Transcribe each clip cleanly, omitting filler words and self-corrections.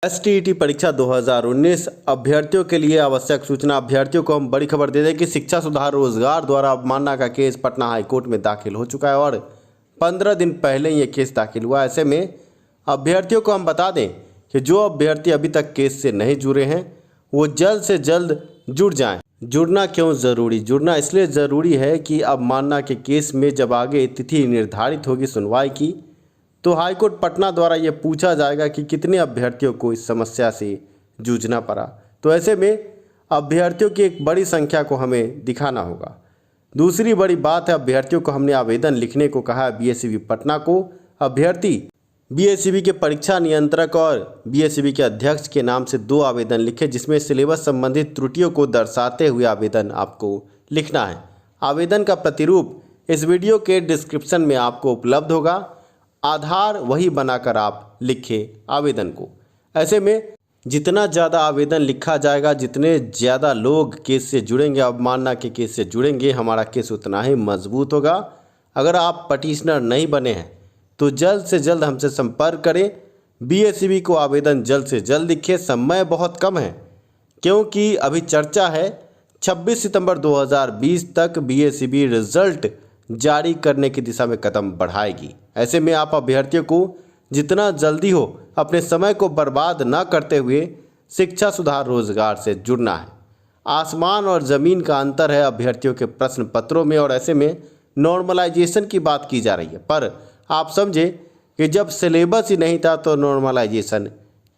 STET परीक्षा 2019 अभ्यर्थियों के लिए आवश्यक सूचना। अभ्यर्थियों को हम बड़ी खबर दे दें कि शिक्षा सुधार रोजगार द्वारा अवमानना का केस पटना हाईकोर्ट में दाखिल हो चुका है और 15 दिन पहले ये केस दाखिल हुआ। ऐसे में अभ्यर्थियों को हम बता दें कि जो अभ्यर्थी अभी तक केस से नहीं जुड़े हैं वो जल्द से जल्द जुड़ जाएं। जुड़ना क्यों ज़रूरी? जुड़ना इसलिए ज़रूरी है कि अवमानना के केस में जब आगे तिथि निर्धारित होगी सुनवाई की, तो हाईकोर्ट पटना द्वारा ये पूछा जाएगा कि कितने अभ्यर्थियों को इस समस्या से जूझना पड़ा। तो ऐसे में अभ्यर्थियों की एक बड़ी संख्या को हमें दिखाना होगा। दूसरी बड़ी बात है, अभ्यर्थियों को हमने आवेदन लिखने को कहा है बीएसईबी पटना को। अभ्यर्थी बीएसईबी के परीक्षा नियंत्रक और बीएसईबी के अध्यक्ष के नाम से 2 आवेदन लिखे, जिसमें सिलेबस संबंधित त्रुटियों को दर्शाते हुए आवेदन आपको लिखना है। आवेदन का प्रतिरूप इस वीडियो के डिस्क्रिप्शन में आपको उपलब्ध होगा। आधार वही बनाकर आप लिखें आवेदन को। ऐसे में जितना ज़्यादा आवेदन लिखा जाएगा, जितने ज़्यादा लोग केस से जुड़ेंगे, अवमानना के केस से जुड़ेंगे, हमारा केस उतना ही मजबूत होगा। अगर आप पटिशनर नहीं बने हैं तो जल्द से जल्द हमसे संपर्क करें। बीएसईबी को आवेदन जल्द से जल्द लिखें। समय बहुत कम है क्योंकि अभी चर्चा है 26 सितंबर 2020 तक बीएसईबी रिजल्ट जारी करने की दिशा में कदम बढ़ाएगी। ऐसे में आप अभ्यर्थियों को जितना जल्दी हो अपने समय को बर्बाद न करते हुए शिक्षा सुधार रोजगार से जुड़ना है। आसमान और ज़मीन का अंतर है अभ्यर्थियों के प्रश्न पत्रों में, और ऐसे में नॉर्मलाइजेशन की बात की जा रही है। पर आप समझे कि जब सिलेबस ही नहीं था तो नॉर्मलाइजेशन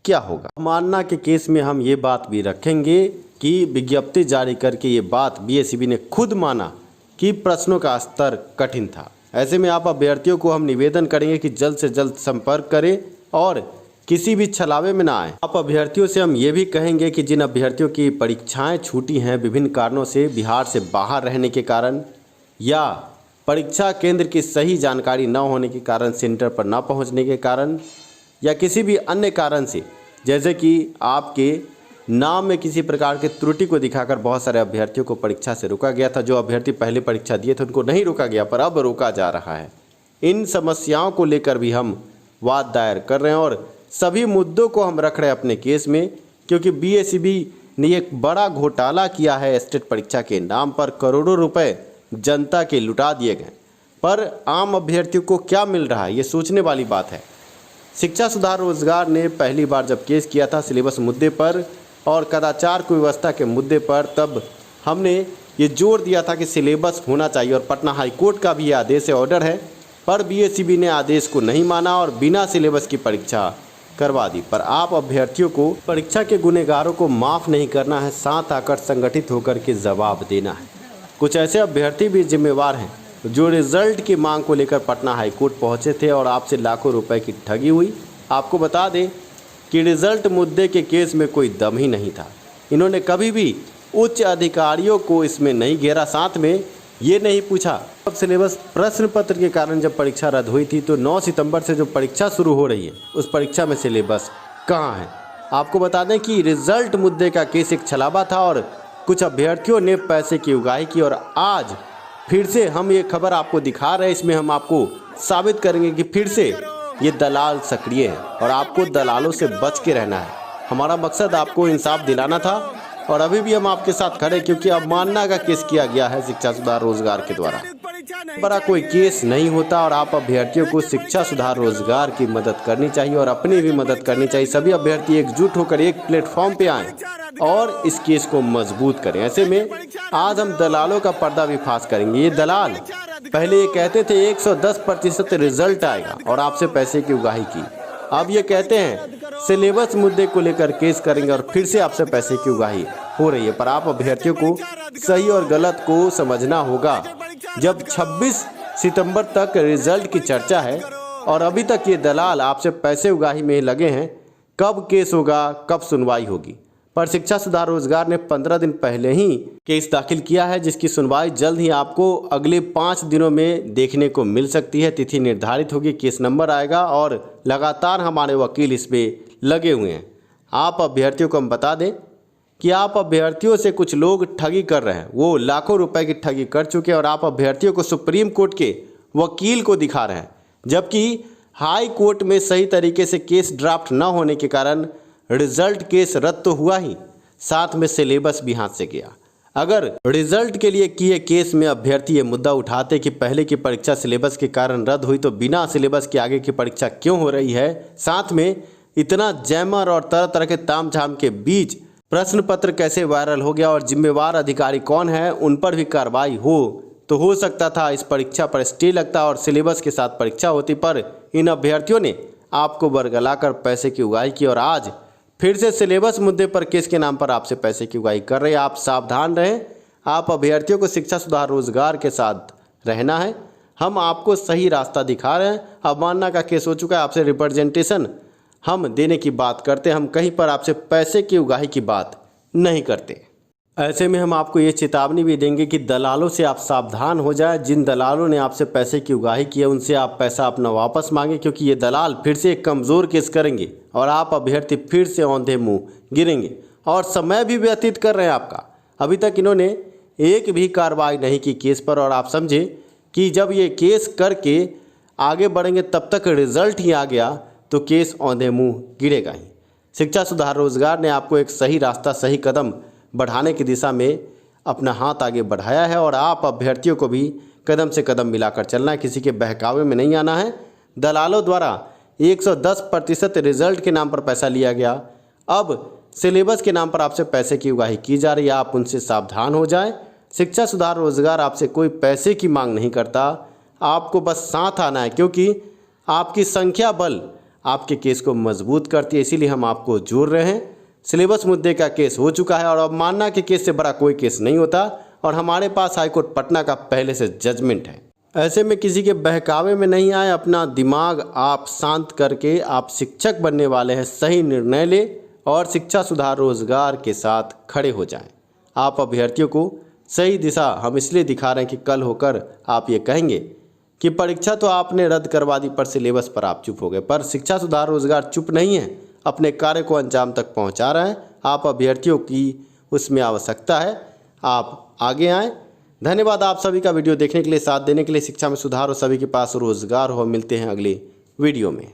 क्या होगा। मानना के केस में हम ये बात भी रखेंगे कि विज्ञप्ति जारी करके ये बात बीएसईबी ने खुद माना कि प्रश्नों का स्तर कठिन था। ऐसे में आप अभ्यर्थियों को हम निवेदन करेंगे कि जल्द से जल्द संपर्क करें और किसी भी छलावे में ना आए। आप अभ्यर्थियों से हम ये भी कहेंगे कि जिन अभ्यर्थियों की परीक्षाएं छूटी हैं विभिन्न कारणों से, बिहार से बाहर रहने के कारण या परीक्षा केंद्र की सही जानकारी न होने के कारण, सेंटर पर न पहुँचने के कारण या किसी भी अन्य कारण से, जैसे कि आपके नाम में किसी प्रकार के त्रुटि को दिखाकर बहुत सारे अभ्यर्थियों को परीक्षा से रोका गया था। जो अभ्यर्थी पहले परीक्षा दिए थे उनको नहीं रोका गया, पर अब रोका जा रहा है। इन समस्याओं को लेकर भी हम वाद दायर कर रहे हैं और सभी मुद्दों को हम रख रहे हैं अपने केस में, क्योंकि बीएसईबी ने एक बड़ा घोटाला किया है। स्टेट परीक्षा के नाम पर करोड़ों रुपए जनता के लुटा दिए गए, पर आम अभ्यर्थियों को क्या मिल रहा है, ये सोचने वाली बात है। शिक्षा सुधार रोजगार ने पहली बार जब केस किया था सिलेबस मुद्दे पर और कदाचार कुव्यवस्था के मुद्दे पर, तब हमने ये जोर दिया था कि सिलेबस होना चाहिए और पटना हाईकोर्ट का भी ये आदेश है, ऑर्डर है, पर बीएसईबी ने आदेश को नहीं माना और बिना सिलेबस की परीक्षा करवा दी। पर आप अभ्यर्थियों को परीक्षा के गुनहगारों को माफ़ नहीं करना है, साथ आकर संगठित होकर के जवाब देना है। कुछ ऐसे अभ्यर्थी भी जिम्मेवार हैं जो रिजल्ट की मांग को लेकर पटना हाईकोर्ट पहुँचे थे और आपसे लाखों रुपये की ठगी हुई। आपको बता दें कि रिजल्ट मुद्दे के केस में कोई दम ही नहीं था। इन्होंने कभी भी उच्च अधिकारियों को इसमें नहीं घेरा, साथ में ये नहीं पूछा अब सिलेबस प्रश्न पत्र के कारण जब परीक्षा रद्द हुई थी तो 9 सितंबर से जो परीक्षा शुरू हो रही है उस परीक्षा में सिलेबस कहाँ है। आपको बता दें कि रिजल्ट मुद्दे का केस एक छलावा था और कुछ अभ्यर्थियों ने पैसे की उगाही की, और आज फिर से हम ये खबर आपको दिखा रहे हैं। इसमें हम आपको साबित करेंगे कि फिर से ये दलाल सक्रिय है और आपको दलालों से बच के रहना है। हमारा मकसद आपको इंसाफ दिलाना था और अभी भी हम आपके साथ खड़े, क्योंकि अवमानना का केस किया गया है शिक्षा सुधार रोजगार के द्वारा। बड़ा कोई केस नहीं होता और आप अभ्यर्थियों को शिक्षा सुधार रोजगार की मदद करनी चाहिए और अपनी भी मदद करनी चाहिए। सभी अभ्यर्थी एकजुट होकर एक प्लेटफॉर्म पे आएँ और इस केस को मजबूत करें। ऐसे में आज हम दलालों का पर्दा भी फाश करेंगे। ये दलाल पहले ये कहते थे 110% रिजल्ट आएगा और आपसे पैसे की उगाही की, अब ये कहते हैं सिलेबस मुद्दे को लेकर केस करेंगे और फिर से आपसे पैसे की उगाही हो रही है। पर आप अभ्यर्थियों को सही और गलत को समझना होगा। जब 26 सितंबर तक रिजल्ट की चर्चा है और अभी तक ये दलाल आपसे पैसे उगाही में लगे हैं, कब केस होगा, कब सुनवाई होगी। पर शिक्षा सुधार रोजगार ने 15 दिन पहले ही केस दाखिल किया है, जिसकी सुनवाई जल्द ही आपको अगले 5 दिनों में देखने को मिल सकती है। तिथि निर्धारित होगी, केस नंबर आएगा और लगातार हमारे वकील इस पे लगे हुए हैं। आप अभ्यर्थियों को हम बता दें कि आप अभ्यर्थियों से कुछ लोग ठगी कर रहे हैं, वो लाखों रुपए की ठगी कर चुके हैं और आप अभ्यर्थियों को सुप्रीम कोर्ट के वकील को दिखा रहे हैं, जबकि हाई कोर्ट में सही तरीके से केस ड्राफ्ट न होने के कारण रिजल्ट केस रद्द तो हुआ ही, साथ में सिलेबस भी हाथ से गया। अगर रिजल्ट के लिए किए केस में अभ्यर्थी ये मुद्दा उठाते कि पहले की परीक्षा सिलेबस के कारण रद्द हुई तो बिना सिलेबस के आगे की परीक्षा क्यों हो रही है, साथ में इतना जैमर और तरह तरह के तामझाम के बीच प्रश्न पत्र कैसे वायरल हो गया और जिम्मेवार अधिकारी कौन है उन पर भी कार्रवाई हो, तो हो सकता था इस परीक्षा पर स्टे लगता और सिलेबस के साथ परीक्षा होती। पर इन अभ्यर्थियों ने आपको बरगलाकर पैसे की उगाही की और आज फिर से सिलेबस मुद्दे पर केस के नाम पर आपसे पैसे की उगाही कर रहे हैं। आप सावधान रहें। आप अभ्यर्थियों को शिक्षा सुधार रोजगार के साथ रहना है। हम आपको सही रास्ता दिखा रहे हैं। अवमानना का केस हो चुका है, आपसे रिप्रेजेंटेशन हम देने की बात करते हैं, हम कहीं पर आपसे पैसे की उगाही की बात नहीं करते। ऐसे में हम आपको ये चेतावनी भी देंगे कि दलालों से आप सावधान हो जाएं। जिन दलालों ने आपसे पैसे की उगाही की है उनसे आप पैसा अपना वापस मांगें, क्योंकि ये दलाल फिर से एक कमज़ोर केस करेंगे और आप अभ्यर्थी फिर से औंधे मुंह गिरेंगे और समय भी व्यतीत कर रहे हैं आपका। अभी तक इन्होंने एक भी कार्रवाई नहीं की केस पर और आप समझे कि जब ये केस करके आगे बढ़ेंगे तब तक रिजल्ट ही आ गया तो केस औंधे मुँह गिरेगा ही। शिक्षा सुधार रोजगार ने आपको एक सही रास्ता, सही कदम बढ़ाने की दिशा में अपना हाथ आगे बढ़ाया है और आप अभ्यर्थियों को भी कदम से कदम मिलाकर चलना है। किसी के बहकावे में नहीं आना है। दलालों द्वारा 110% रिजल्ट के नाम पर पैसा लिया गया, अब सिलेबस के नाम पर आपसे पैसे की उगाही की जा रही है। आप उनसे सावधान हो जाएं। शिक्षा सुधार रोजगार आपसे कोई पैसे की मांग नहीं करता, आपको बस साथ आना है, क्योंकि आपकी संख्या बल आपके केस को मजबूत करती है। इसीलिए हम आपको जोड़ रहे हैं। सिलेबस मुद्दे का केस हो चुका है और अवमानना के केस से बड़ा कोई केस नहीं होता और हमारे पास हाईकोर्ट पटना का पहले से जजमेंट है। ऐसे में किसी के बहकावे में नहीं आए। अपना दिमाग आप शांत करके आप शिक्षक बनने वाले हैं, सही निर्णय ले और शिक्षा सुधार रोजगार के साथ खड़े हो जाएं। आप अभ्यर्थियों को सही दिशा हम इसलिए दिखा रहे हैं कि कल होकर आप ये कहेंगे कि परीक्षा तो आपने रद्द करवा दी पर सिलेबस पर आप चुप हो गए। पर शिक्षा सुधार रोजगार चुप नहीं है, अपने कार्य को अंजाम तक पहुंचा रहे हैं। आप अभ्यर्थियों की उसमें आवश्यकता है, आप आगे आएँ। धन्यवाद आप सभी का वीडियो देखने के लिए, साथ देने के लिए। शिक्षा में सुधार हो, सभी के पास रोजगार हो। मिलते हैं अगले वीडियो में।